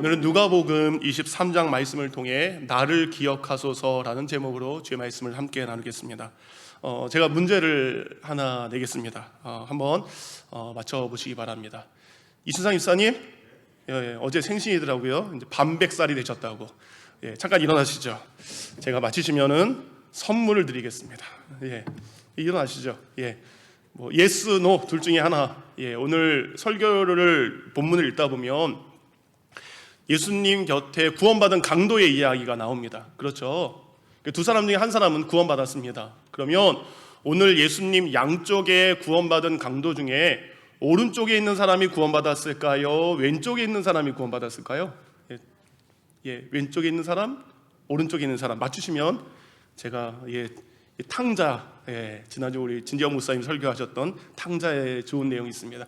오늘은 누가복음 23장 말씀을 통해 나를 기억하소서라는 제목으로 주의 말씀을 함께 나누겠습니다. 제가 문제를 하나 내겠습니다. 한번 맞춰보시기 바랍니다. 이순상 입사님, 어제 생신이더라고요. 이제 반백살이 되셨다고. 잠깐 일어나시죠. 제가 맞히시면은 선물을 드리겠습니다. 일어나시죠. 예스, 노 둘 중에 하나. 오늘 설교를 본문을 읽다 보면 예수님 곁에 구원받은 강도의 이야기가 나옵니다. 그렇죠? 두 사람 중에 한 사람은 구원받았습니다. 그러면 오늘 예수님 양쪽에 구원받은 강도 중에 오른쪽에 있는 사람이 구원받았을까요? 왼쪽에 있는 사람이 구원받았을까요? 왼쪽에 있는 사람, 오른쪽에 있는 사람 맞추시면 제가 탕자, 지난주 우리 진지영 목사님 설교하셨던 탕자에 좋은 내용이 있습니다.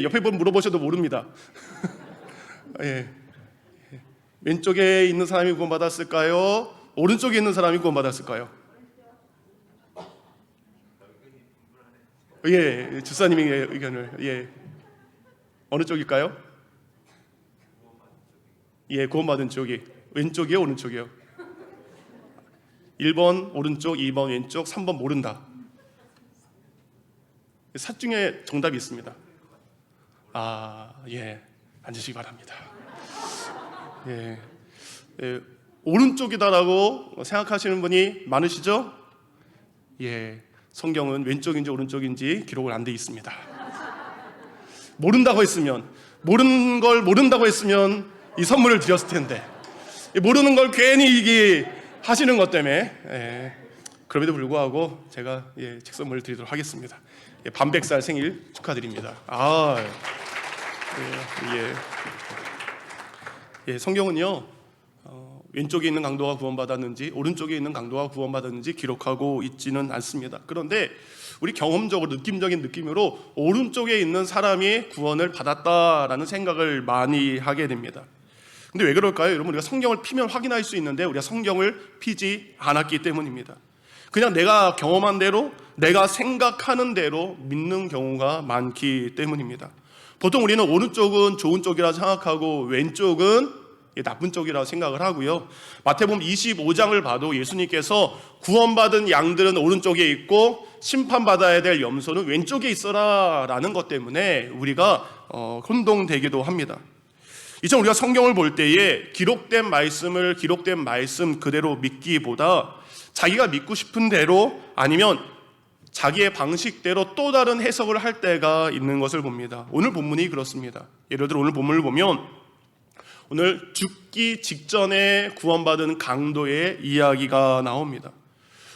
옆에 분 물어보셔도 모릅니다. 왼쪽에 있는 사람이 구원받았을까요? 오른쪽에 있는 사람이 구원받았을까요? 주사님의 의견을 어느 쪽일까요? 구원받은 쪽이 왼쪽이요, 오른쪽이요? 1번 오른쪽, 2번 왼쪽, 3번 모른다. 셋 중에 정답이 있습니다. 앉으시기 바랍니다. 오른쪽이다라고 생각하시는 분이 많으시죠? 성경은 왼쪽인지 오른쪽인지 기록을 안 돼 있습니다. 모른다고 했으면, 모르는 걸 모른다고 했으면 이 선물을 드렸을 텐데, 모르는 걸 괜히 하시는 것 때문에 그럼에도 불구하고 제가 책 선물을 드리도록 하겠습니다. 반백살 생일 축하드립니다. 성경은요, 왼쪽에 있는 강도가 구원받았는지 오른쪽에 있는 강도가 구원받았는지 기록하고 있지는 않습니다. 그런데 우리 경험적으로 느낌적인 느낌으로 오른쪽에 있는 사람이 구원을 받았다라는 생각을 많이 하게 됩니다. 근데 왜 그럴까요? 여러분, 우리가 성경을 피면 확인할 수 있는데 우리가 성경을 피지 않았기 때문입니다. 그냥 내가 경험한 대로, 내가 생각하는 대로 믿는 경우가 많기 때문입니다. 보통 우리는 오른쪽은 좋은 쪽이라 생각하고 왼쪽은 나쁜 쪽이라고 생각을 하고요. 마태복음 25장을 봐도 예수님께서 구원받은 양들은 오른쪽에 있고 심판받아야 될 염소는 왼쪽에 있어라 라는 것 때문에 우리가 혼동되기도 합니다. 이제 우리가 성경을 볼 때에 기록된 말씀 그대로 믿기보다 자기가 믿고 싶은 대로 아니면 자기의 방식대로 또 다른 해석을 할 때가 있는 것을 봅니다. 오늘 본문이 그렇습니다. 예를 들어 오늘 본문을 보면 오늘 죽기 직전에 구원받은 강도의 이야기가 나옵니다.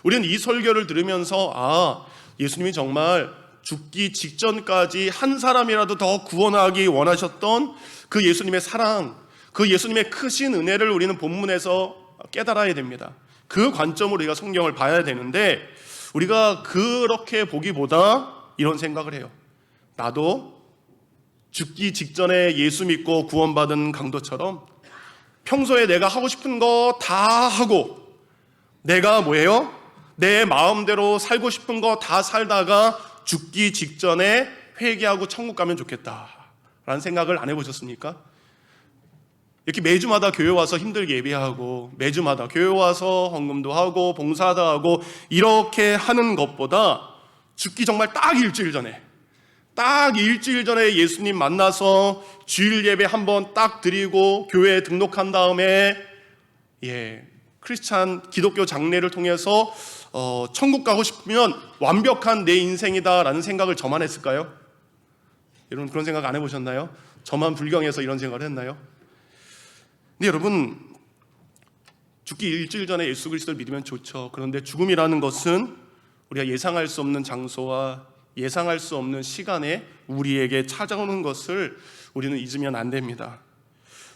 우리는 이 설교를 들으면서 예수님이 정말 죽기 직전까지 한 사람이라도 더 구원하기 원하셨던 그 예수님의 사랑, 그 예수님의 크신 은혜를 우리는 본문에서 깨달아야 됩니다. 그 관점으로 우리가 성경을 봐야 되는데 우리가 그렇게 보기보다 이런 생각을 해요. 나도 죽기 직전에 예수 믿고 구원받은 강도처럼 평소에 내가 하고 싶은 거 다 하고 내가 내 마음대로 살고 싶은 거 다 살다가 죽기 직전에 회개하고 천국 가면 좋겠다라는 생각을 안 해보셨습니까? 이렇게 매주마다 교회 와서 힘들게 예배하고 매주마다 교회 와서 헌금도 하고 봉사도 하고 이렇게 하는 것보다 죽기 정말 딱 일주일 전에 예수님 만나서 주일 예배 한번 딱 드리고 교회에 등록한 다음에 크리스찬 기독교 장례를 통해서 천국 가고 싶으면 완벽한 내 인생이다라는 생각을 저만 했을까요? 여러분 그런 생각 안 해보셨나요? 저만 불경해서 이런 생각을 했나요? 근데 여러분, 죽기 일주일 전에 예수 그리스도를 믿으면 좋죠. 그런데 죽음이라는 것은 우리가 예상할 수 없는 장소와 예상할 수 없는 시간에 우리에게 찾아오는 것을 우리는 잊으면 안 됩니다.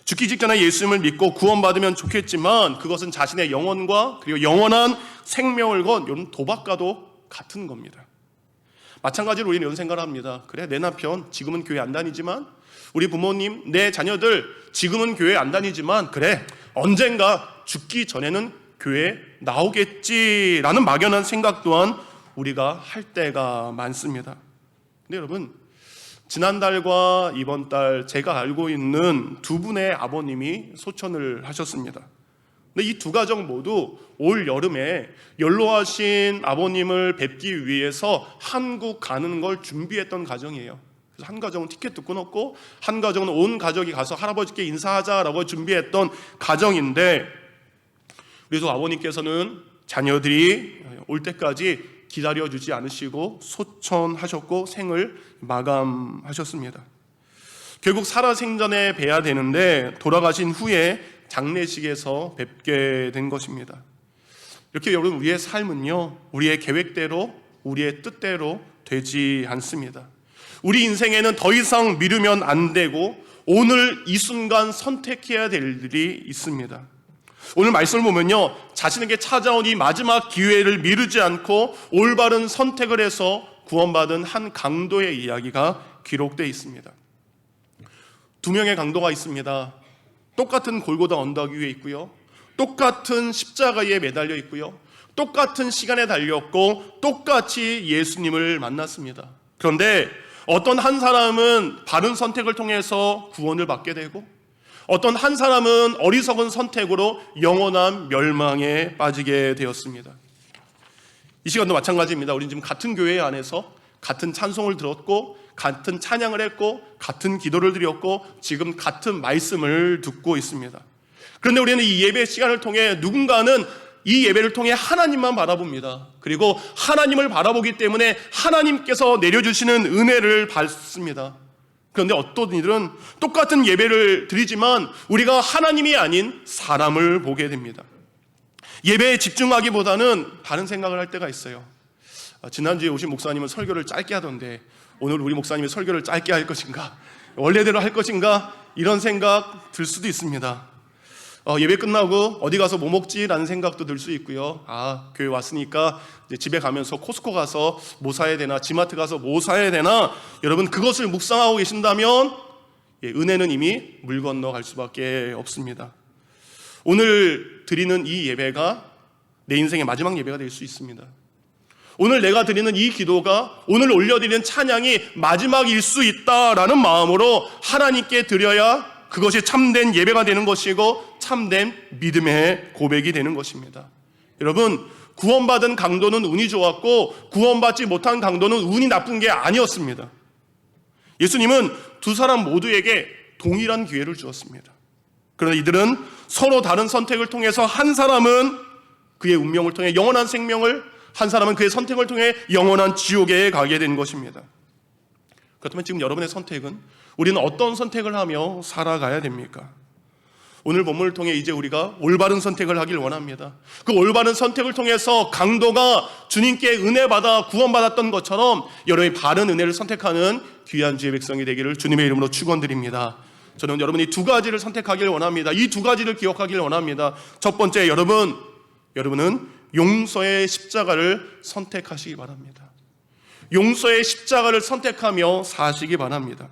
죽기 직전에 예수님을 믿고 구원받으면 좋겠지만 그것은 자신의 영혼과 그리고 영원한 생명을 건 이런 도박과도 같은 겁니다. 마찬가지로 우리는 이런 생각을 합니다. 그래, 내 남편 지금은 교회 안 다니지만, 우리 부모님, 내 자녀들 지금은 교회 안 다니지만 그래, 언젠가 죽기 전에는 교회 나오겠지라는 막연한 생각 또한 우리가 할 때가 많습니다. 근데 여러분, 지난달과 이번 달 제가 알고 있는 두 분의 아버님이 소천을 하셨습니다. 근데 이 두 가정 모두 올 여름에 연로하신 아버님을 뵙기 위해서 한국 가는 걸 준비했던 가정이에요. 그래서 한 가정은 티켓도 끊었고 한 가정은 온 가족이 가서 할아버지께 인사하자라고 준비했던 가정인데, 그래서 아버님께서는 자녀들이 올 때까지 기다려주지 않으시고 소천하셨고 생을 마감하셨습니다. 결국 살아생전에 뵈야 되는데 돌아가신 후에 장례식에서 뵙게 된 것입니다. 이렇게 여러분, 우리의 삶은요, 우리의 계획대로 우리의 뜻대로 되지 않습니다. 우리 인생에는 더 이상 미루면 안 되고 오늘 이 순간 선택해야 될 일이 있습니다. 오늘 말씀을 보면요, 자신에게 찾아온 이 마지막 기회를 미루지 않고 올바른 선택을 해서 구원받은 한 강도의 이야기가 기록되어 있습니다. 두 명의 강도가 있습니다. 똑같은 골고다 언덕 위에 있고요, 똑같은 십자가에 매달려 있고요, 똑같은 시간에 달렸고 똑같이 예수님을 만났습니다. 그런데 어떤 한 사람은 바른 선택을 통해서 구원을 받게 되고 어떤 한 사람은 어리석은 선택으로 영원한 멸망에 빠지게 되었습니다. 이 시간도 마찬가지입니다. 우리는 지금 같은 교회 안에서 같은 찬송을 들었고 같은 찬양을 했고 같은 기도를 드렸고 지금 같은 말씀을 듣고 있습니다. 그런데 우리는 이 예배 시간을 통해 누군가는 이 예배를 통해 하나님만 바라봅니다. 그리고 하나님을 바라보기 때문에 하나님께서 내려주시는 은혜를 받습니다. 그런데 어떤 이들은 똑같은 예배를 드리지만 우리가 하나님이 아닌 사람을 보게 됩니다. 예배에 집중하기보다는 다른 생각을 할 때가 있어요. 지난주에 오신 목사님은 설교를 짧게 하던데 오늘 우리 목사님이 설교를 짧게 할 것인가, 원래대로 할 것인가, 이런 생각 들 수도 있습니다. 예배 끝나고 어디 가서 뭐 먹지라는 생각도 들 수 있고요. 교회 왔으니까 이제 집에 가면서 코스코 가서 뭐 사야 되나, 지마트 가서 뭐 사야 되나, 여러분 그것을 묵상하고 계신다면 은혜는 이미 물 건너갈 수밖에 없습니다. 오늘 드리는 이 예배가 내 인생의 마지막 예배가 될 수 있습니다. 오늘 내가 드리는 이 기도가, 오늘 올려드리는 찬양이 마지막일 수 있다라는 마음으로 하나님께 드려야 그것이 참된 예배가 되는 것이고 참된 믿음의 고백이 되는 것입니다. 여러분, 구원받은 강도는 운이 좋았고 구원받지 못한 강도는 운이 나쁜 게 아니었습니다. 예수님은 두 사람 모두에게 동일한 기회를 주었습니다. 그러나 이들은 서로 다른 선택을 통해서 한 사람은 그의 운명을 통해 영원한 생명을, 한 사람은 그의 선택을 통해 영원한 지옥에 가게 된 것입니다. 그렇다면 지금 여러분의 선택은, 우리는 어떤 선택을 하며 살아가야 됩니까? 오늘 본문을 통해 이제 우리가 올바른 선택을 하길 원합니다. 그 올바른 선택을 통해서 강도가 주님께 은혜 받아 구원받았던 것처럼 여러분이 바른 은혜를 선택하는 귀한 주의 백성이 되기를 주님의 이름으로 축원드립니다. 저는 여러분이 두 가지를 선택하길 원합니다. 이 두 가지를 기억하길 원합니다. 첫 번째, 여러분은 용서의 십자가를 선택하시기 바랍니다. 용서의 십자가를 선택하며 사시기 바랍니다.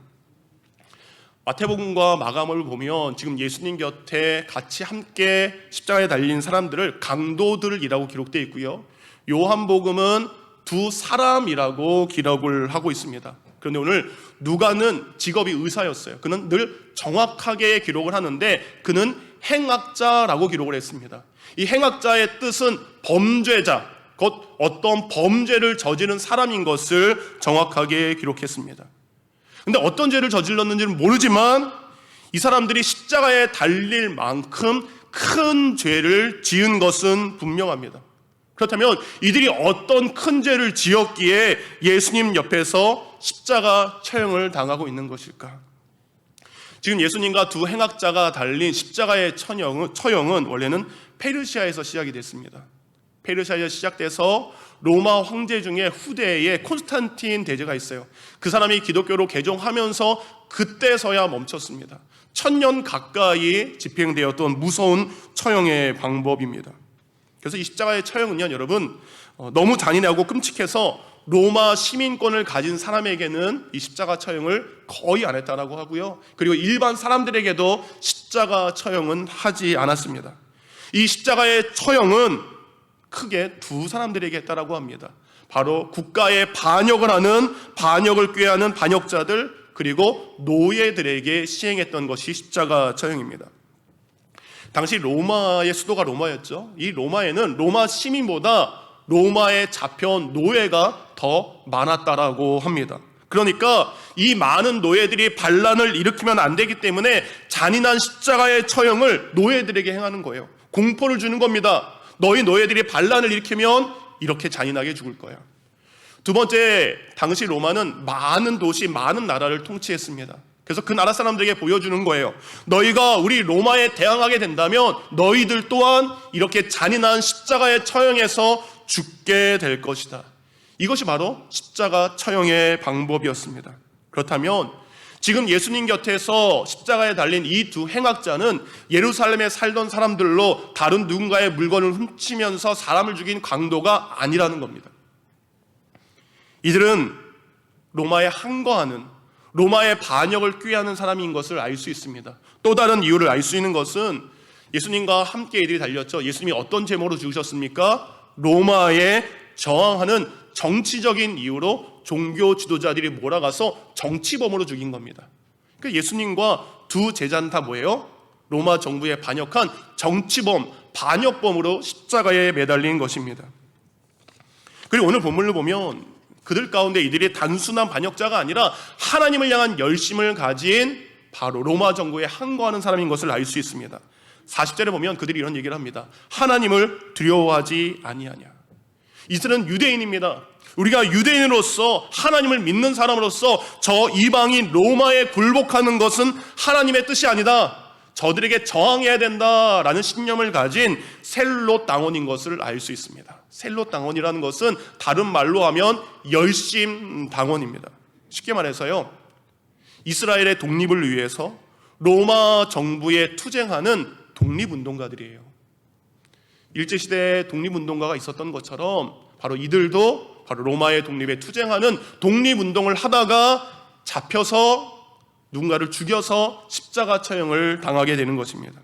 마태복음과 마가복음을 보면 지금 예수님 곁에 같이 함께 십자가에 달린 사람들을 강도들이라고 기록되어 있고요, 요한복음은 두 사람이라고 기록을 하고 있습니다. 그런데 오늘 누가는 직업이 의사였어요. 그는 늘 정확하게 기록을 하는데 그는 행악자라고 기록을 했습니다. 이 행악자의 뜻은 범죄자, 곧 어떤 범죄를 저지른 사람인 것을 정확하게 기록했습니다. 근데 어떤 죄를 저질렀는지는 모르지만 이 사람들이 십자가에 달릴 만큼 큰 죄를 지은 것은 분명합니다. 그렇다면 이들이 어떤 큰 죄를 지었기에 예수님 옆에서 십자가 처형을 당하고 있는 것일까? 지금 예수님과 두 행악자가 달린 십자가의 처형은 원래는 페르시아에서 시작이 됐습니다. 페르시아에서 시작돼서 로마 황제 중에 후대에 콘스탄틴 대제가 있어요. 그 사람이 기독교로 개종하면서 그때서야 멈췄습니다. 1000년 가까이 집행되었던 무서운 처형의 방법입니다. 그래서 이 십자가의 처형은요, 여러분, 너무 잔인하고 끔찍해서 로마 시민권을 가진 사람에게는 이 십자가 처형을 거의 안 했다라고 하고요, 그리고 일반 사람들에게도 십자가 처형은 하지 않았습니다. 이 십자가의 처형은 크게 두 사람들에게 했다라고 합니다. 바로 국가의 반역을 꾀하는 반역자들, 그리고 노예들에게 시행했던 것이 십자가 처형입니다. 당시 로마의 수도가 로마였죠. 이 로마에는 로마 시민보다 로마에 잡혀온 노예가 더 많았다라고 합니다. 그러니까 이 많은 노예들이 반란을 일으키면 안 되기 때문에 잔인한 십자가의 처형을 노예들에게 행하는 거예요. 공포를 주는 겁니다. 너희 노예들이 반란을 일으키면 이렇게 잔인하게 죽을 거야. 두 번째, 당시 로마는 많은 도시, 많은 나라를 통치했습니다. 그래서 그 나라 사람들에게 보여주는 거예요. 너희가 우리 로마에 대항하게 된다면 너희들 또한 이렇게 잔인한 십자가의 처형에서 죽게 될 것이다. 이것이 바로 십자가 처형의 방법이었습니다. 그렇다면 지금 예수님 곁에서 십자가에 달린 이 두 행악자는 예루살렘에 살던 사람들로 다른 누군가의 물건을 훔치면서 사람을 죽인 강도가 아니라는 겁니다. 이들은 로마에 항거하는, 로마의 반역을 꾀하는 사람인 것을 알 수 있습니다. 또 다른 이유를 알 수 있는 것은 예수님과 함께 이들이 달렸죠. 예수님이 어떤 제목으로 죽으셨습니까? 로마에 저항하는 정치적인 이유로 종교 지도자들이 몰아가서 정치범으로 죽인 겁니다. 그러니까 예수님과 두 제자는 다 뭐예요? 로마 정부에 반역한 정치범, 반역범으로 십자가에 매달린 것입니다. 그리고 오늘 본문을 보면 그들 가운데 이들이 단순한 반역자가 아니라 하나님을 향한 열심을 가진 바로 로마 정부에 항거하는 사람인 것을 알 수 있습니다. 40절에 보면 그들이 이런 얘기를 합니다. 하나님을 두려워하지 아니하냐. 이들은 유대인입니다. 우리가 유대인으로서 하나님을 믿는 사람으로서 저 이방인 로마에 굴복하는 것은 하나님의 뜻이 아니다. 저들에게 저항해야 된다라는 신념을 가진 셀롯 당원인 것을 알 수 있습니다. 셀롯 당원이라는 것은 다른 말로 하면 열심 당원입니다. 쉽게 말해서요, 이스라엘의 독립을 위해서 로마 정부에 투쟁하는 독립운동가들이에요. 일제시대에 독립운동가가 있었던 것처럼 바로 이들도 바로 로마의 독립에 투쟁하는 독립운동을 하다가 잡혀서 누군가를 죽여서 십자가 처형을 당하게 되는 것입니다.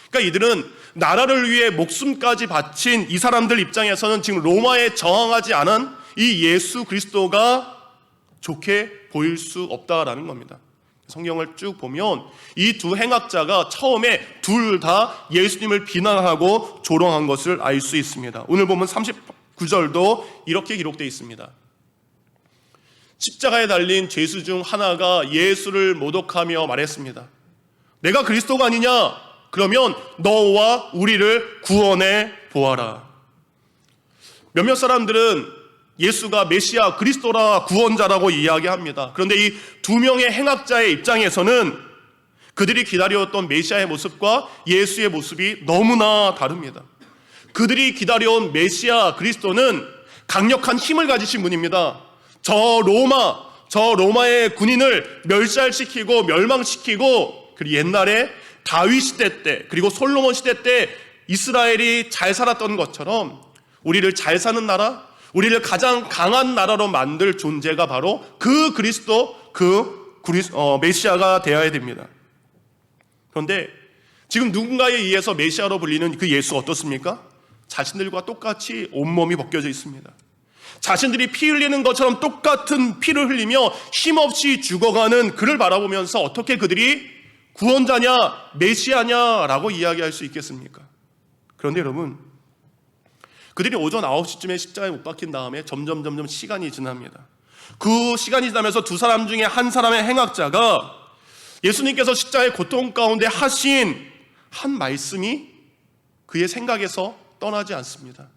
그러니까 이들은 나라를 위해 목숨까지 바친 이 사람들 입장에서는 지금 로마에 저항하지 않은 이 예수 그리스도가 좋게 보일 수 없다라는 겁니다. 성경을 쭉 보면 이 두 행악자가 처음에 둘 다 예수님을 비난하고 조롱한 것을 알 수 있습니다. 오늘 보면 39절도 이렇게 기록되어 있습니다. 십자가에 달린 죄수 중 하나가 예수를 모독하며 말했습니다. 내가 그리스도가 아니냐? 그러면 너와 우리를 구원해 보아라. 몇몇 사람들은 예수가 메시아 그리스도라 구원자라고 이야기합니다. 그런데 이 두 명의 행악자의 입장에서는 그들이 기다려왔던 메시아의 모습과 예수의 모습이 너무나 다릅니다. 그들이 기다려온 메시아 그리스도는 강력한 힘을 가지신 분입니다. 저 로마의 군인을 멸살시키고 멸망시키고, 그리고 옛날에 다윗 시대 때 그리고 솔로몬 시대 때 이스라엘이 잘 살았던 것처럼 우리를 잘 사는 나라, 우리를 가장 강한 나라로 만들 존재가 바로 그 그리스도, 메시아가 되어야 됩니다. 그런데 지금 누군가에 의해서 메시아로 불리는 그 예수 어떻습니까? 자신들과 똑같이 온몸이 벗겨져 있습니다. 자신들이 피 흘리는 것처럼 똑같은 피를 흘리며 힘없이 죽어가는 그를 바라보면서 어떻게 그들이 구원자냐, 메시아냐라고 이야기할 수 있겠습니까? 그런데 여러분, 그들이 오전 9시쯤에 십자가에 못 박힌 다음에 점점 시간이 지납니다. 그 시간이 지나면서 두 사람 중에 한 사람의 행악자가 예수님께서 십자가의 고통 가운데 하신 한 말씀이 그의 생각에서 떠나지 않습니다.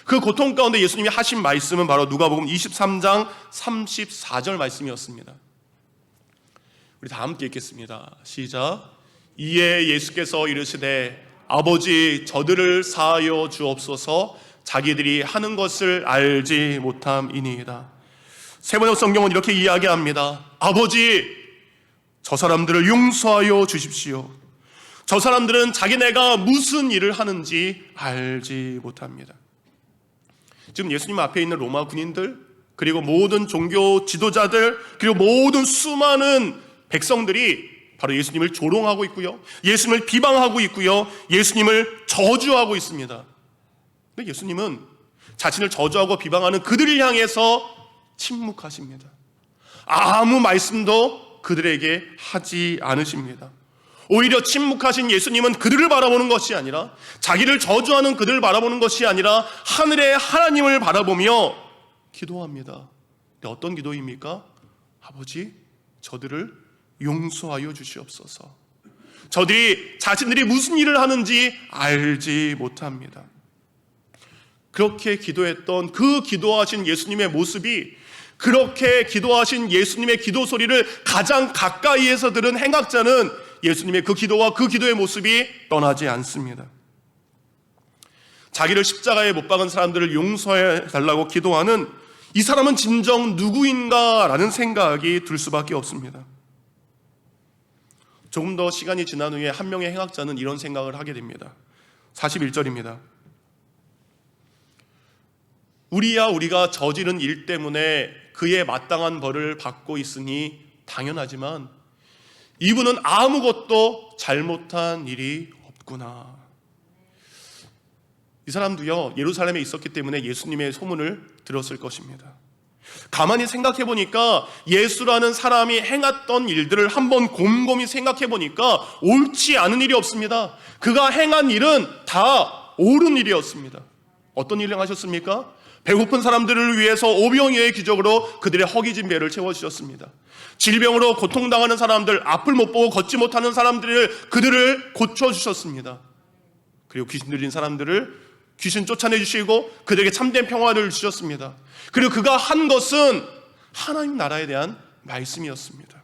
그 고통 가운데 예수님이 하신 말씀은 바로 누가복음 23장 34절 말씀이었습니다. 우리 다 함께 읽겠습니다. 시작. 이에 예수께서 이르시되 아버지 저들을 사하여 주옵소서 자기들이 하는 것을 알지 못함이니이다. 세번역 성경은 이렇게 이야기합니다. 아버지 저 사람들을 용서하여 주십시오. 저 사람들은 자기네가 무슨 일을 하는지 알지 못합니다. 지금 예수님 앞에 있는 로마 군인들, 그리고 모든 종교 지도자들, 그리고 모든 수많은 백성들이 바로 예수님을 조롱하고 있고요, 예수님을 비방하고 있고요, 예수님을 저주하고 있습니다. 근데 예수님은 자신을 저주하고 비방하는 그들을 향해서 침묵하십니다. 아무 말씀도 그들에게 하지 않으십니다. 오히려 침묵하신 예수님은 그들을 바라보는 것이 아니라, 자기를 저주하는 그들을 바라보는 것이 아니라 하늘의 하나님을 바라보며 기도합니다. 어떤 기도입니까? 아버지, 저들을 용서하여 주시옵소서. 저들이 자신들이 무슨 일을 하는지 알지 못합니다. 그렇게 기도했던 그 기도하신 예수님의 모습이, 그렇게 기도하신 예수님의 기도 소리를 가장 가까이에서 들은 행악자는 예수님의 그 기도와 그 기도의 모습이 떠나지 않습니다. 자기를 십자가에 못 박은 사람들을 용서해 달라고 기도하는 이 사람은 진정 누구인가라는 생각이 들 수밖에 없습니다. 조금 더 시간이 지난 후에 한 명의 행악자는 이런 생각을 하게 됩니다. 41절입니다. 우리가 저지른 일 때문에 그의 마땅한 벌을 받고 있으니 당연하지만 이분은 아무것도 잘못한 일이 없구나. 이 사람도요, 예루살렘에 있었기 때문에 예수님의 소문을 들었을 것입니다. 가만히 생각해 보니까 예수라는 사람이 행했던 일들을 한번 곰곰이 생각해 보니까 옳지 않은 일이 없습니다. 그가 행한 일은 다 옳은 일이었습니다. 어떤 일을 하셨습니까? 배고픈 사람들을 위해서 오병이어의 기적으로 그들의 허기진 배를 채워주셨습니다. 질병으로 고통당하는 사람들, 앞을 못 보고 걷지 못하는 그들을 고쳐주셨습니다. 그리고 귀신 들린 사람들을 귀신 쫓아내주시고 그들에게 참된 평화를 주셨습니다. 그리고 그가 한 것은 하나님 나라에 대한 말씀이었습니다.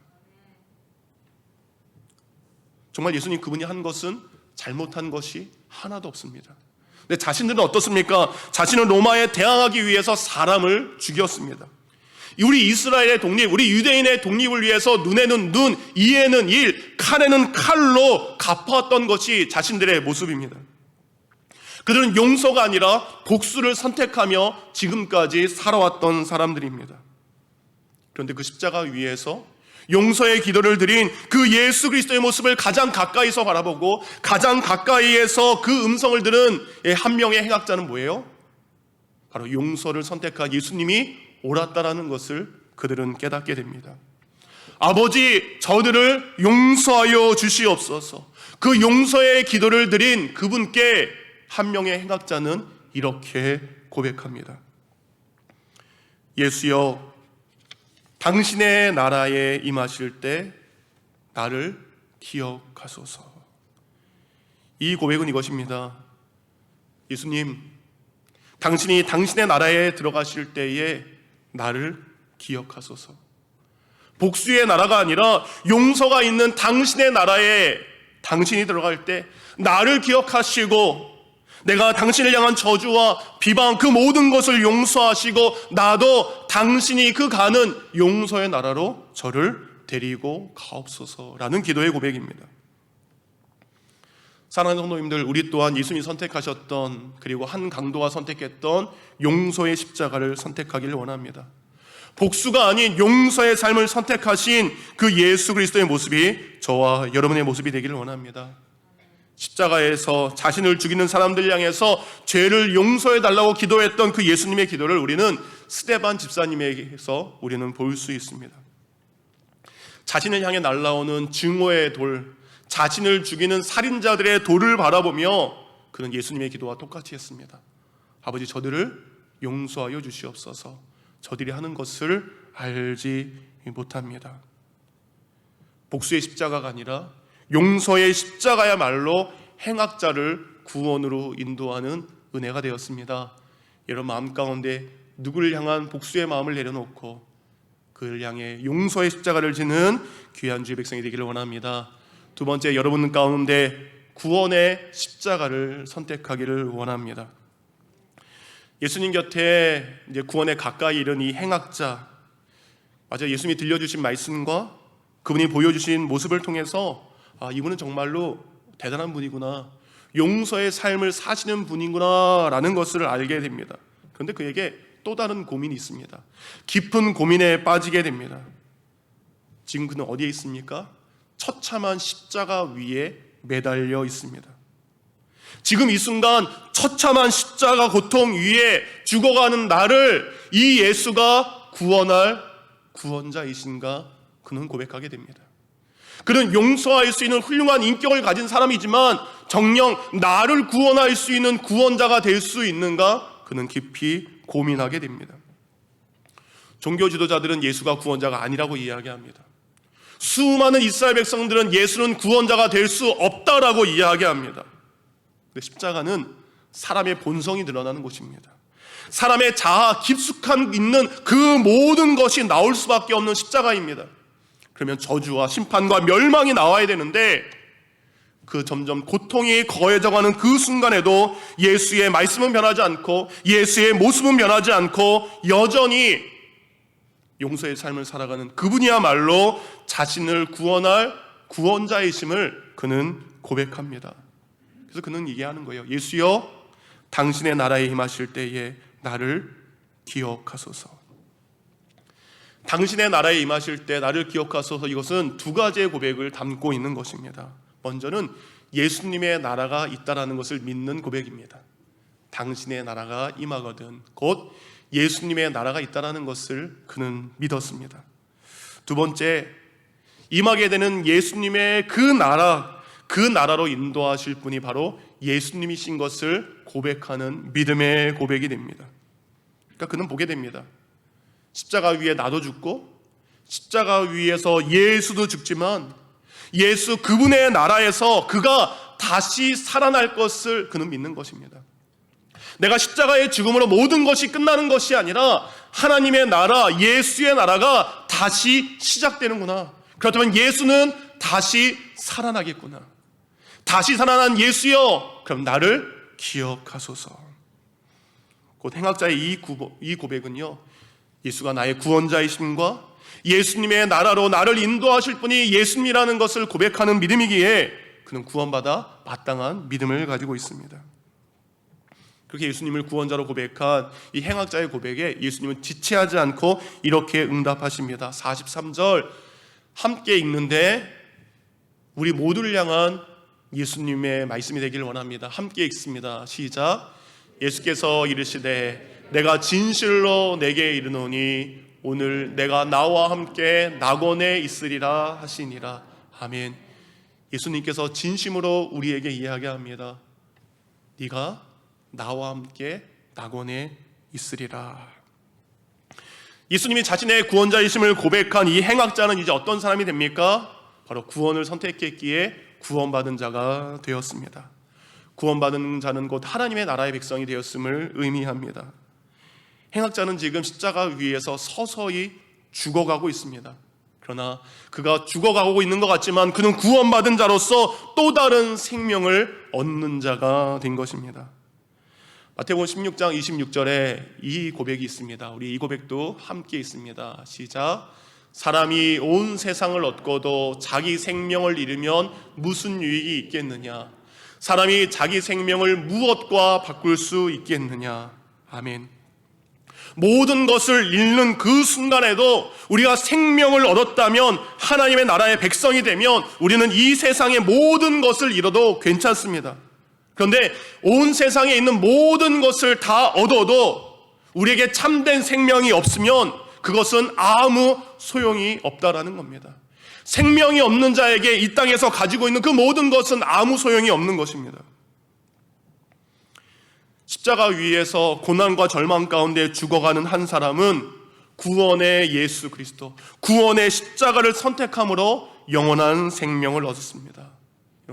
정말 예수님 그분이 한 것은 잘못한 것이 하나도 없습니다. 근데 자신들은 어떻습니까? 자신은 로마에 대항하기 위해서 사람을 죽였습니다. 우리 이스라엘의 독립, 우리 유대인의 독립을 위해서 눈에는 눈, 이에는 일, 칼에는 칼로 갚았던 것이 자신들의 모습입니다. 그들은 용서가 아니라 복수를 선택하며 지금까지 살아왔던 사람들입니다. 그런데 그 십자가 위에서 용서의 기도를 드린 그 예수 그리스도의 모습을 가장 가까이서 바라보고 가장 가까이에서 그 음성을 들은 한 명의 행악자는 뭐예요? 바로 용서를 선택한 예수님이 옳았다라는 것을 그들은 깨닫게 됩니다. 아버지, 저들을 용서하여 주시옵소서. 그 용서의 기도를 드린 그분께 한 명의 행악자는 이렇게 고백합니다. 예수여, 당신의 나라에 임하실 때 나를 기억하소서. 이 고백은 이것입니다. 예수님, 당신이 당신의 나라에 들어가실 때에 나를 기억하소서. 복수의 나라가 아니라 용서가 있는 당신의 나라에 당신이 들어갈 때 나를 기억하시고 내가 당신을 향한 저주와 비방 그 모든 것을 용서하시고 나도 당신이 그 가는 용서의 나라로 저를 데리고 가옵소서라는 기도의 고백입니다. 사랑하는 성도님들, 우리 또한 예수님이 선택하셨던, 그리고 한 강도가 선택했던 용서의 십자가를 선택하기를 원합니다. 복수가 아닌 용서의 삶을 선택하신 그 예수 그리스도의 모습이 저와 여러분의 모습이 되기를 원합니다. 십자가에서 자신을 죽이는 사람들 향해서 죄를 용서해 달라고 기도했던 그 예수님의 기도를 우리는 스데반 집사님에게서 우리는 볼 수 있습니다. 자신을 향해 날아오는 증오의 돌, 자신을 죽이는 살인자들의 돌을 바라보며 그는 예수님의 기도와 똑같이 했습니다. 아버지, 저들을 용서하여 주시옵소서. 저들이 하는 것을 알지 못합니다. 복수의 십자가가 아니라 용서의 십자가야말로 행악자를 구원으로 인도하는 은혜가 되었습니다. 여러분 마음 가운데 누구를 향한 복수의 마음을 내려놓고 그를 향해 용서의 십자가를 지는 귀한 주의 백성이 되기를 원합니다. 두 번째, 여러분 가운데 구원의 십자가를 선택하기를 원합니다. 예수님 곁에 이제 구원에 가까이 이른 이 행악자, 맞아요. 예수님이 들려주신 말씀과 그분이 보여주신 모습을 통해서 이분은 정말로 대단한 분이구나, 용서의 삶을 사시는 분이구나 라는 것을 알게 됩니다. 그런데 그에게 또 다른 고민이 있습니다. 깊은 고민에 빠지게 됩니다. 지금 그는 어디에 있습니까? 처참한 십자가 위에 매달려 있습니다. 지금 이 순간 처참한 십자가 고통 위에 죽어가는 나를 이 예수가 구원할 구원자이신가 그는 고백하게 됩니다. 그는 용서할 수 있는 훌륭한 인격을 가진 사람이지만 정녕 나를 구원할 수 있는 구원자가 될 수 있는가 그는 깊이 고민하게 됩니다. 종교 지도자들은 예수가 구원자가 아니라고 이야기합니다. 수많은 이스라엘 백성들은 예수는 구원자가 될 수 없다라고 이야기합니다. 근데 십자가는 사람의 본성이 드러나는 곳입니다. 사람의 자아 깊숙한 있는 그 모든 것이 나올 수밖에 없는 십자가입니다. 그러면 저주와 심판과 멸망이 나와야 되는데 그 점점 고통이 거해져가는 그 순간에도 예수의 말씀은 변하지 않고 예수의 모습은 변하지 않고 여전히 용서의 삶을 살아가는 그분이야말로 자신을 구원할 구원자이심을 그는 고백합니다. 그래서 그는 얘기하는 거예요. 예수여, 당신의 나라에 임하실 때에 나를 기억하소서. 당신의 나라에 임하실 때 나를 기억하소서, 이것은 두 가지의 고백을 담고 있는 것입니다. 먼저는 예수님의 나라가 있다라는 것을 믿는 고백입니다. 당신의 나라가 임하거든 곧 예수님의 나라가 있다라는 것을 그는 믿었습니다. 두 번째, 임하게 되는 예수님의 그 나라로 인도하실 분이 바로 예수님이신 것을 고백하는 믿음의 고백이 됩니다. 그러니까 그는 보게 됩니다. 십자가 위에 나도 죽고 십자가 위에서 예수도 죽지만 예수 그분의 나라에서 그가 다시 살아날 것을 그는 믿는 것입니다. 내가 십자가의 죽음으로 모든 것이 끝나는 것이 아니라 하나님의 나라, 예수의 나라가 다시 시작되는구나. 그렇다면 예수는 다시 살아나겠구나. 다시 살아난 예수여, 그럼 나를 기억하소서. 곧 행악자의 이 고백은요, 예수가 나의 구원자이심과 예수님의 나라로 나를 인도하실 분이 예수님이라는 것을 고백하는 믿음이기에 그는 구원받아 마땅한 믿음을 가지고 있습니다. 그렇게 예수님을 구원자로 고백한 이 행악자의 고백에 예수님은 지체하지 않고 이렇게 응답하십니다. 43절 함께 읽는데 우리 모두를 향한 예수님의 말씀이 되기를 원합니다. 함께 읽습니다. 시작. 예수께서 이르시되 내가 진실로 내게 이르노니 오늘 내가 나와 함께 낙원에 있으리라 하시니라. 아멘. 예수님께서 진심으로 우리에게 이야기합니다. 네가 나와 함께 낙원에 있으리라. 예수님이 자신의 구원자이심을 고백한 이 행악자는 이제 어떤 사람이 됩니까? 바로 구원을 선택했기에 구원받은 자가 되었습니다. 구원받은 자는 곧 하나님의 나라의 백성이 되었음을 의미합니다. 행악자는 지금 십자가 위에서 서서히 죽어가고 있습니다. 그러나 그가 죽어가고 있는 것 같지만 그는 구원받은 자로서 또 다른 생명을 얻는 자가 된 것입니다. 마태복음 16장 26절에 이 고백이 있습니다. 우리 이 고백도 함께 있습니다. 시작. 사람이 온 세상을 얻고도 자기 생명을 잃으면 무슨 유익이 있겠느냐? 사람이 자기 생명을 무엇과 바꿀 수 있겠느냐? 아멘. 모든 것을 잃는 그 순간에도 우리가 생명을 얻었다면, 하나님의 나라의 백성이 되면 우리는 이 세상의 모든 것을 잃어도 괜찮습니다. 그런데 온 세상에 있는 모든 것을 다 얻어도 우리에게 참된 생명이 없으면 그것은 아무 소용이 없다라는 겁니다. 생명이 없는 자에게 이 땅에서 가지고 있는 그 모든 것은 아무 소용이 없는 것입니다. 십자가 위에서 고난과 절망 가운데 죽어가는 한 사람은 구원의 예수 그리스도, 구원의 십자가를 선택함으로 영원한 생명을 얻었습니다.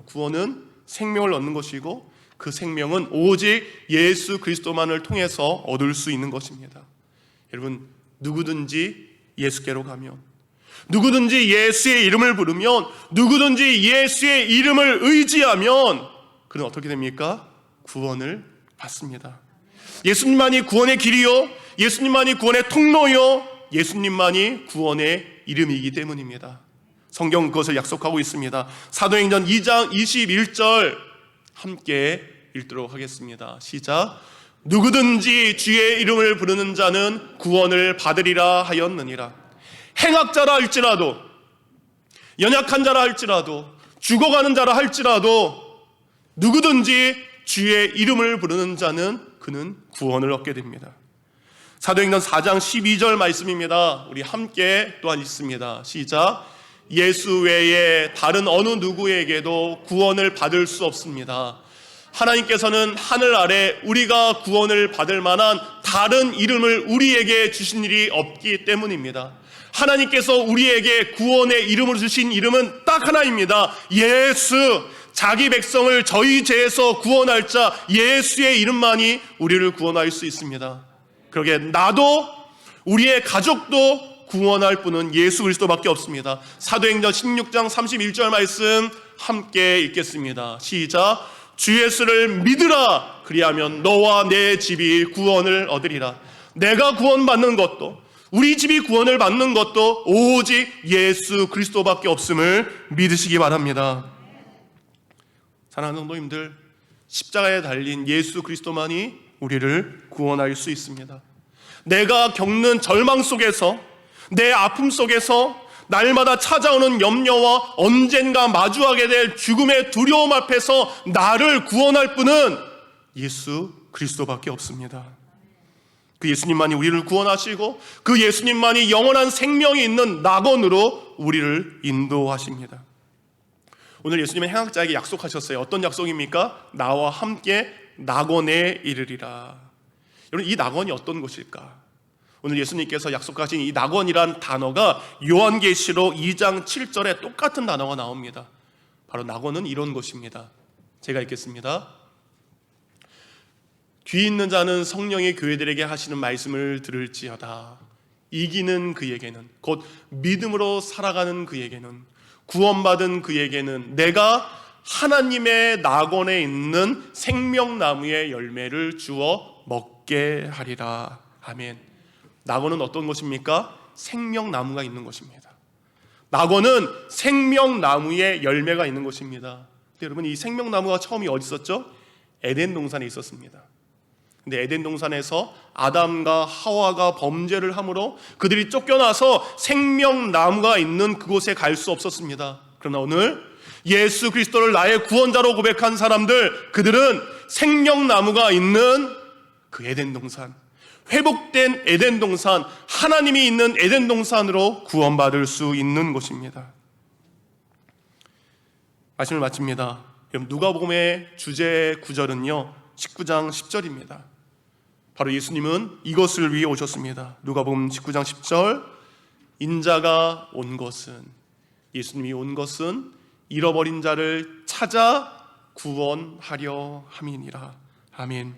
구원은 생명을 얻는 것이고 그 생명은 오직 예수 그리스도만을 통해서 얻을 수 있는 것입니다. 여러분, 누구든지 예수께로 가면, 누구든지 예수의 이름을 부르면, 누구든지 예수의 이름을 의지하면 그는 어떻게 됩니까? 구원을 받습니다. 예수님만이 구원의 길이요, 예수님만이 구원의 통로요, 예수님만이 구원의 이름이기 때문입니다. 성경 그것을 약속하고 있습니다. 사도행전 2장 21절 함께 읽도록 하겠습니다. 시작. 누구든지 주의 이름을 부르는 자는 구원을 받으리라 하였느니라. 행악자라 할지라도, 연약한 자라 할지라도, 죽어가는 자라 할지라도 누구든지 주의 이름을 부르는 자는 그는 구원을 얻게 됩니다. 사도행전 4장 12절 말씀입니다. 우리 함께 또한 읽습니다. 시작. 예수 외에 다른 어느 누구에게도 구원을 받을 수 없습니다. 하나님께서는 하늘 아래 우리가 구원을 받을 만한 다른 이름을 우리에게 주신 일이 없기 때문입니다. 하나님께서 우리에게 구원의 이름으로 주신 이름은 딱 하나입니다. 예수. 자기 백성을 저희 죄에서 구원할 자 예수의 이름만이 우리를 구원할 수 있습니다. 그러게 나도 우리의 가족도 구원할 분은 예수 그리스도밖에 없습니다. 사도행전 16장 31절 말씀 함께 읽겠습니다. 시작. 주 예수를 믿으라. 그리하면 너와 내 집이 구원을 얻으리라. 내가 구원받는 것도 우리 집이 구원을 받는 것도 오직 예수 그리스도밖에 없음을 믿으시기 바랍니다. 사랑하는 성도님들, 십자가에 달린 예수 그리스도만이 우리를 구원할 수 있습니다. 내가 겪는 절망 속에서, 내 아픔 속에서, 날마다 찾아오는 염려와 언젠가 마주하게 될 죽음의 두려움 앞에서 나를 구원할 분은 예수 그리스도밖에 없습니다. 그 예수님만이 우리를 구원하시고 그 예수님만이 영원한 생명이 있는 낙원으로 우리를 인도하십니다. 오늘 예수님은 행악자에게 약속하셨어요. 어떤 약속입니까? 나와 함께 낙원에 이르리라. 여러분, 이 낙원이 어떤 곳일까? 오늘 예수님께서 약속하신 이 낙원이란 단어가 요한계시록 2장 7절에 똑같은 단어가 나옵니다. 바로 낙원은 이런 곳입니다. 제가 읽겠습니다. 귀 있는 자는 성령이 교회들에게 하시는 말씀을 들을지어다. 이기는 그에게는, 곧 믿음으로 살아가는 그에게는, 구원받은 그에게는 내가 하나님의 낙원에 있는 생명나무의 열매를 주어 먹게 하리라. 아멘. 낙원은 어떤 곳입니까? 생명나무가 있는 곳입니다. 낙원은 생명나무의 열매가 있는 곳입니다. 근데 여러분, 이 생명나무가 처음이 어디 있었죠? 에덴 동산에 있었습니다. 근데 에덴 동산에서 아담과 하와가 범죄를 함으로 그들이 쫓겨나서 생명나무가 있는 그곳에 갈 수 없었습니다. 그러나 오늘 예수 그리스도를 나의 구원자로 고백한 사람들, 그들은 생명나무가 있는 그 에덴 동산, 회복된 에덴 동산, 하나님이 있는 에덴 동산으로 구원받을 수 있는 곳입니다. 말씀을 마칩니다. 누가복음의 주제 구절은요 19장 10절입니다. 바로 예수님은 이것을 위해 오셨습니다. 누가복음 19장 10절, 인자가 온 것은, 예수님이 온 것은 잃어버린 자를 찾아 구원하려 함이니라. 아멘.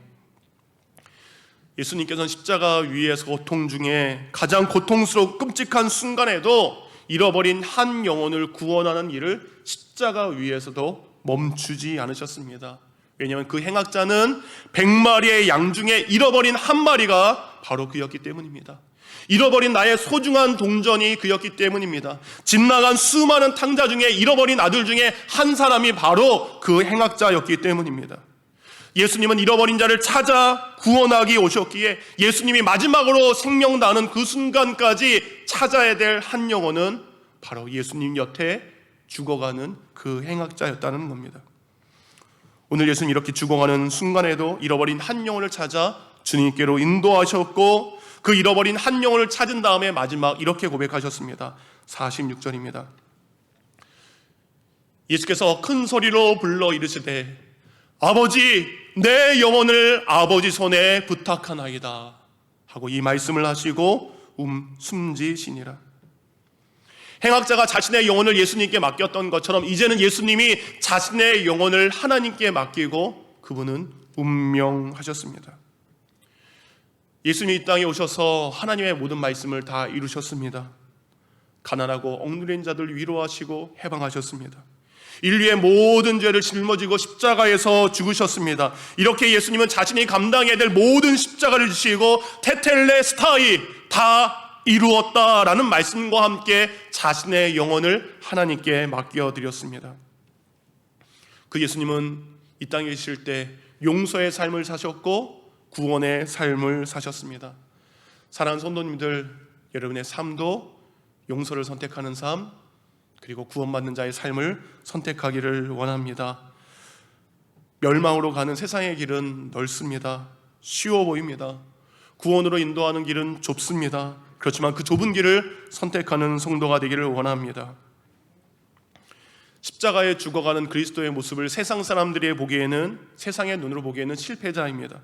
예수님께서는 십자가 위에서 고통 중에 가장 고통스럽고 끔찍한 순간에도 잃어버린 한 영혼을 구원하는 일을 십자가 위에서도 멈추지 않으셨습니다. 왜냐하면 그 행악자는 100마리의 양 중에 잃어버린 한 마리가 바로 그였기 때문입니다. 잃어버린 나의 소중한 동전이 그였기 때문입니다. 집 나간 수많은 탕자 중에 잃어버린 아들 중에 한 사람이 바로 그 행악자였기 때문입니다. 예수님은 잃어버린 자를 찾아 구원하기 오셨기에 예수님이 마지막으로 생명 나는 그 순간까지 찾아야 될 한 영혼은 바로 예수님 곁에 죽어가는 그 행악자였다는 겁니다. 오늘 예수님 이렇게 죽어가는 순간에도 잃어버린 한 영혼을 찾아 주님께로 인도하셨고, 그 잃어버린 한 영혼을 찾은 다음에 마지막 이렇게 고백하셨습니다. 46절입니다. 예수께서 큰 소리로 불러 이르시되 아버지, 내 영혼을 아버지 손에 부탁하나이다 하고 이 말씀을 하시고 숨지시니라. 행악자가 자신의 영혼을 예수님께 맡겼던 것처럼 이제는 예수님이 자신의 영혼을 하나님께 맡기고 그분은 운명하셨습니다. 예수님이 이 땅에 오셔서 하나님의 모든 말씀을 다 이루셨습니다. 가난하고 억누린 자들 위로하시고 해방하셨습니다. 인류의 모든 죄를 짊어지고 십자가에서 죽으셨습니다. 이렇게 예수님은 자신이 감당해야 될 모든 십자가를 지시고 테텔레스타이, 다 이루었다라는 말씀과 함께 자신의 영혼을 하나님께 맡겨드렸습니다. 그 예수님은 이 땅에 계실 때 용서의 삶을 사셨고 구원의 삶을 사셨습니다. 사랑하는 성도님들, 여러분의 삶도 용서를 선택하는 삶, 그리고 구원받는 자의 삶을 선택하기를 원합니다. 멸망으로 가는 세상의 길은 넓습니다. 쉬워 보입니다. 구원으로 인도하는 길은 좁습니다. 그렇지만 그 좁은 길을 선택하는 성도가 되기를 원합니다. 십자가에 죽어가는 그리스도의 모습을 세상 사람들이 보기에는, 세상의 눈으로 보기에는 실패자입니다.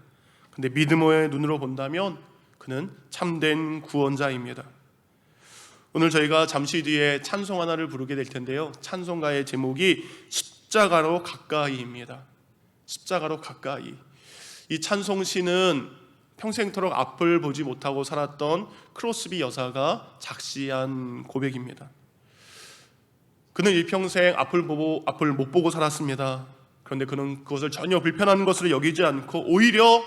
근데 믿음의 눈으로 본다면 그는 참된 구원자입니다. 오늘 저희가 잠시 뒤에 찬송 하나를 부르게 될 텐데요, 찬송가의 제목이 십자가로 가까이입니다. 십자가로 가까이. 이 찬송시는 평생토록 앞을 보지 못하고 살았던 크로스비 여사가 작시한 고백입니다. 그는 일평생 앞을 못 보고 살았습니다. 그런데 그는 그것을 전혀 불편한 것으로 여기지 않고 오히려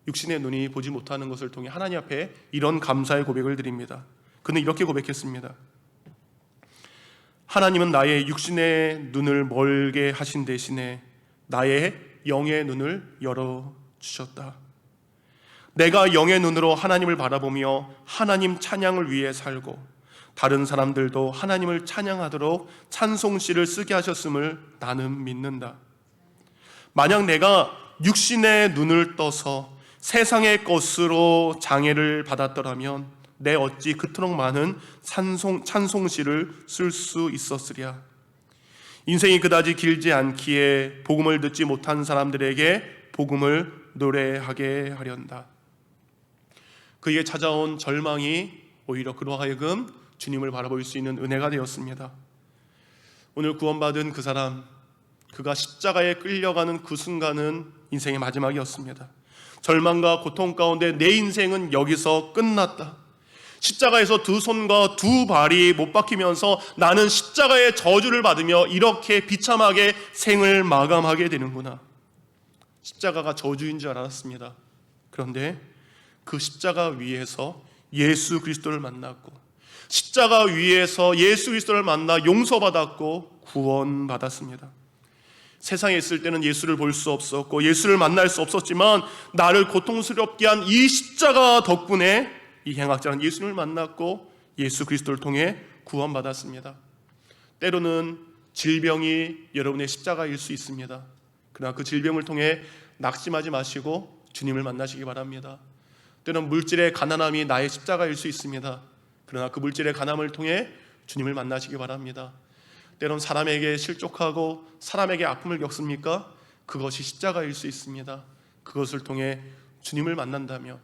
육신의 눈이 보지 못하는 것을 통해 하나님 앞에 이런 감사의 고백을 드립니다. 그는 이렇게 고백했습니다. 하나님은 나의 육신의 눈을 멀게 하신 대신에 나의 영의 눈을 열어주셨다. 내가 영의 눈으로 하나님을 바라보며 하나님 찬양을 위해 살고 다른 사람들도 하나님을 찬양하도록 찬송시를 쓰게 하셨음을 나는 믿는다. 만약 내가 육신의 눈을 떠서 세상의 것으로 장애를 받았더라면 내 어찌 그토록 많은 찬송시를 쓸 수 있었으랴. 인생이 그다지 길지 않기에 복음을 듣지 못한 사람들에게 복음을 노래하게 하련다. 그에게 찾아온 절망이 오히려 그로 하여금 주님을 바라볼 수 있는 은혜가 되었습니다. 오늘 구원받은 그 사람, 그가 십자가에 끌려가는 그 순간은 인생의 마지막이었습니다. 절망과 고통 가운데 내 인생은 여기서 끝났다. 십자가에서 두 손과 두 발이 못 박히면서 나는 십자가의 저주를 받으며 이렇게 비참하게 생을 마감하게 되는구나. 십자가가 저주인 줄 알았습니다. 그런데 그 십자가 위에서 예수 그리스도를 만났고, 십자가 위에서 예수 그리스도를 만나 용서받았고 구원받았습니다. 세상에 있을 때는 예수를 볼 수 없었고 예수를 만날 수 없었지만 나를 고통스럽게 한 이 십자가 덕분에 이 행악자는 예수님을 만났고 예수 그리스도를 통해 구원받았습니다. 때로는 질병이 여러분의 십자가일 수 있습니다. 그러나 그 질병을 통해 낙심하지 마시고 주님을 만나시기 바랍니다. 때로는 물질의 가난함이 나의 십자가일 수 있습니다. 그러나 그 물질의 가난함을 통해 주님을 만나시기 바랍니다. 때로는 사람에게 실족하고 사람에게 아픔을 겪습니까? 그것이 십자가일 수 있습니다. 그것을 통해 주님을 만난다면,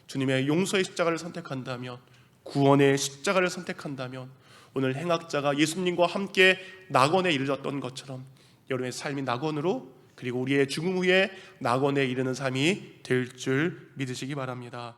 주님의 용서의 십자가를 선택한다면, 구원의 십자가를 선택한다면 오늘 행악자가 예수님과 함께 낙원에 이르렀던 것처럼 여러분의 삶이 낙원으로, 그리고 우리의 죽음 후에 낙원에 이르는 삶이 될 줄 믿으시기 바랍니다.